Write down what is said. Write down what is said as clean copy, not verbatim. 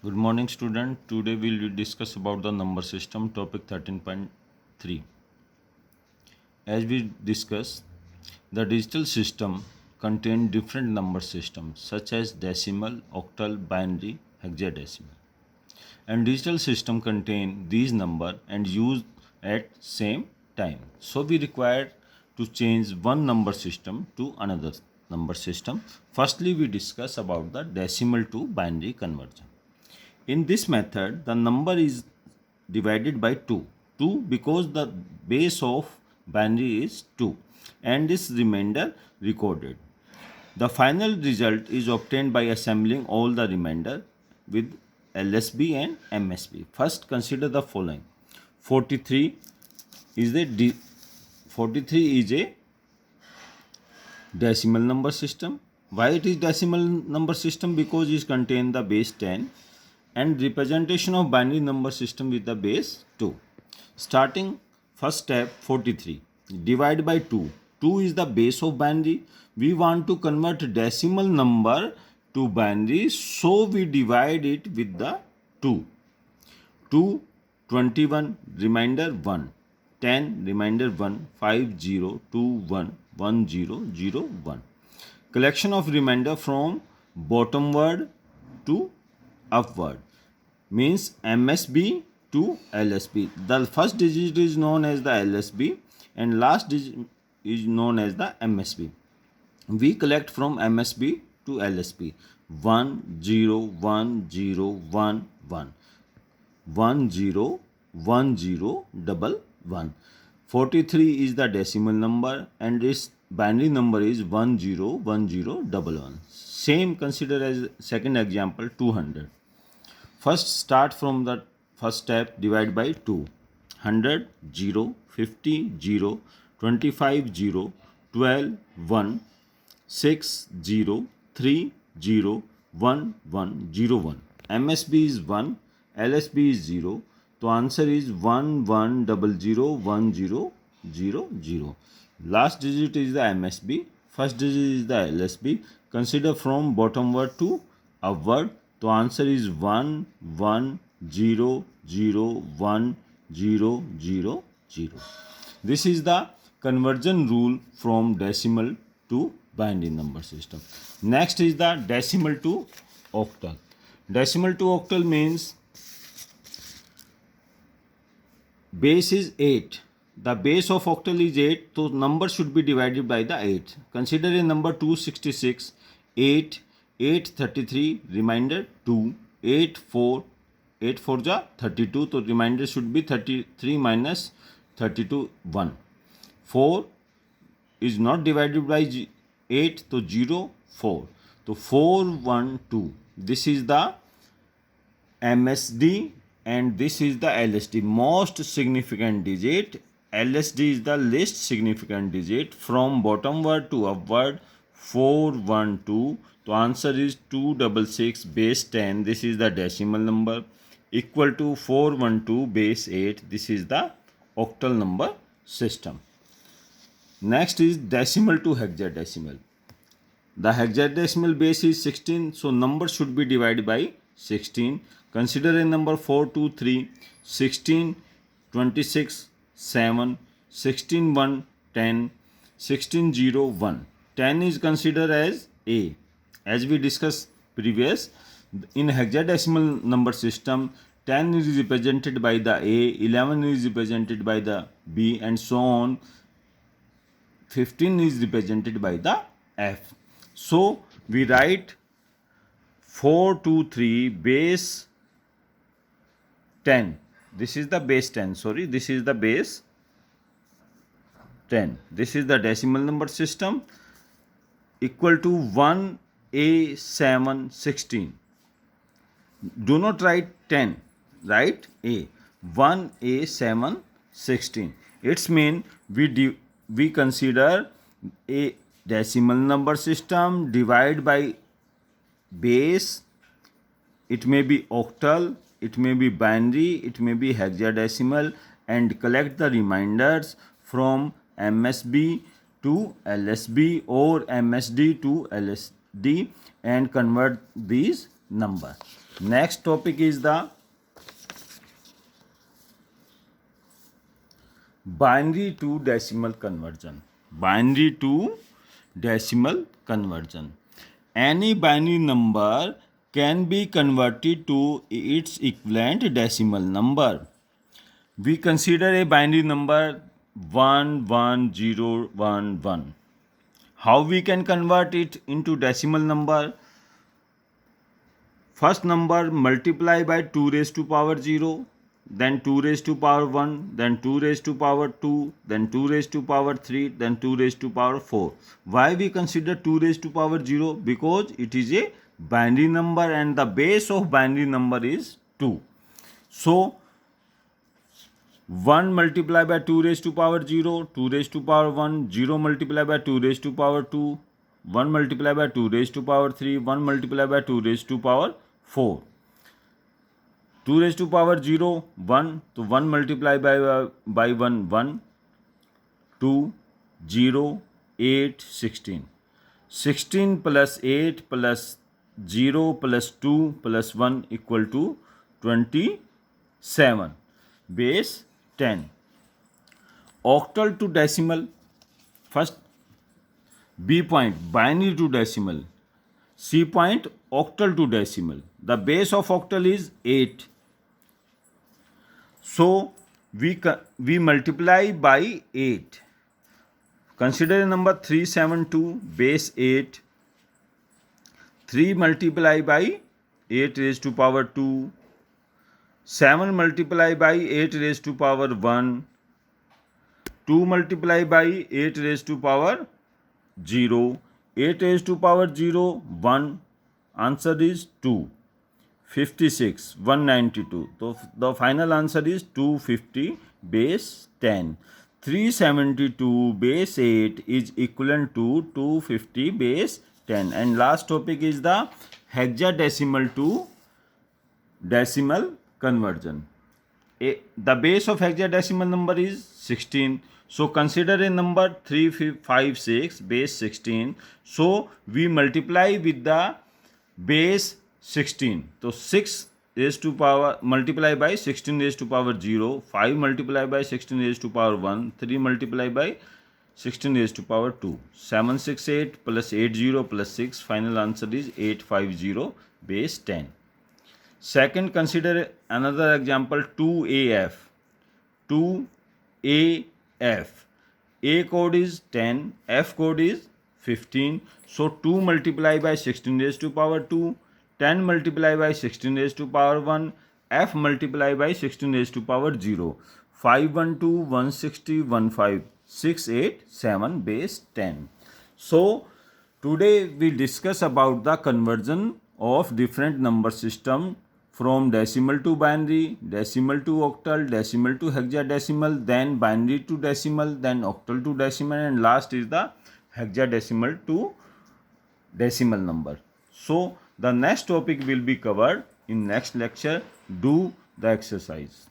Good morning, student. Today we will discuss about the number system, topic 13.3. As we discuss, the digital system contain different number systems such as decimal, octal, binary, hexadecimal. And digital system contain these number and use at same time. So we require to change one number system to another number system. Firstly, we discuss about the decimal to binary conversion. In this method, the number is divided by 2. 2 because the base of binary is 2 and this remainder recorded. The final result is obtained by assembling all the remainder with LSB and MSB. First, consider the following. 43 is a 43 is a decimal number system. Why it is decimal number system? Because it contains the base 10 and representation of binary number system with the base 2. Starting first step 43. Divide by 2. 2 is the base of binary. We want to convert decimal number to binary, so we divide it with the 2. 2, 21, remainder 1. 10, remainder 1. 5, 0, 2, 1, 1, 0, 0, 1. Collection of remainder from bottomward to upward means MSB to LSB. The first digit is known as the LSB and last digit is known as the MSB. We collect from MSB to LSB 1 0 1 0 1 1 1 0 1 0 double 1. 43 is the decimal number and its binary number is 1 0 1 0 double 1. Same consider as second example 200. First start from the first step, divide by 2. 100 0 50 0 25 0 12 1 6 0 3 0 1 1 0 1. MSB is 1, LSB is 0. So answer is 1 1 0 0 1 0 0 0. Last digit is the MSB. First digit is the LSB. Consider from bottomward to upward. So answer is 1 1 0 0 1 0 0 0. This is the conversion rule from decimal to binary number system. Next is the decimal to octal. Decimal to octal means base is 8. The base of octal is 8, so number should be divided by the 8. Consider a number 266, 8, 833, remainder 2, 8 4, 8 4 ja 32, so remainder should be 33 minus 32 1. 4 is not divided by 8, so 0 4. So 4 1 2. This is the MSD and this is the LSD. Most significant digit. LSD is the least significant digit. From bottomward to upward 4 1 2. So answer is 266 base 10. This is the decimal number equal to 412 base 8. This is the octal number system. Next is decimal to hexadecimal. The hexadecimal base is 16, so number should be divided by 16. Consider a number 423, 16, 26, 7, 16, 1, 10, 16, 0, 1. 10 is considered as A. As we discussed previous, in hexadecimal number system, 10 is represented by the A, 11 is represented by the B, and so on. 15 is represented by the F. So we write 423 base 10. This is the base 10. Sorry, this is the base 10. This is the decimal number system equal to 1A716. Do not write 10. Write A. 1A716. It's mean we consider a decimal number system divide by base. It may be octal, it may be binary, it may be hexadecimal, and collect the reminders from MSB to LSB or MSD to LSD and convert these number. Next topic is the binary to decimal conversion. Binary to decimal conversion. Any binary number can be converted to its equivalent decimal number. We consider a binary number 11011. How we can convert it into decimal number? First number multiply by 2 raised to power 0, then 2 raised to power 1, then 2 raised to power 2, then 2 raised to power 3, then 2 raised to power 4. Why we consider 2 raised to power 0? Because it is a binary number and the base of binary number is 2. So 1 multiplied by 2 raised to power 0, 2 raised to power 1, 0 multiplied by 2 raised to power 2, 1 multiplied by 2 raised to power 3, 1 multiplied by 2 raised to power 4. 2 raised to power 0, 1. So 1 multiplied by 1, 1, 2, 0, 8, 16. 16 plus 8 plus 0 plus 2 plus 1 equal to 27. Base 10. Octal to decimal. First B point binary to decimal. C point octal to decimal. The base of octal is 8. So we multiply by 8. Consider a number 372 base 8. 3 multiply by 8 raised to power 2. 7 multiply by 8 raised to power 1. 2 multiply by 8 raised to power 0. 8 raised to power 0, 1. Answer is 2. 56, 192. So the final answer is 250 base 10. 372 base 8 is equivalent to 250 base 10. And last topic is the hexadecimal to decimal conversion. The base of hexadecimal number is 16. So consider a number 356 base 16. So we multiply with the base 16. So 6 raised to power multiply by 16 raised to power 0. 5 multiply by 16 raised to power 1. 3 multiply by 16 raised to power 2. 768 plus 80 plus 6. Final answer is 850 base 10. Second, consider another example 2AF. 2AF. A code is 10, F code is 15. So 2 multiply by 16 raised to power 2, 10 multiply by 16 raised to power 1, F multiply by 16 raised to power 0. 512, 160, 15, 687 base 10. So today we discuss about the conversion of different number system from decimal to binary, decimal to octal, decimal to hexadecimal, then binary to decimal, then octal to decimal, and last is the hexadecimal to decimal number. So the next topic will be covered in next lecture. Do the exercise.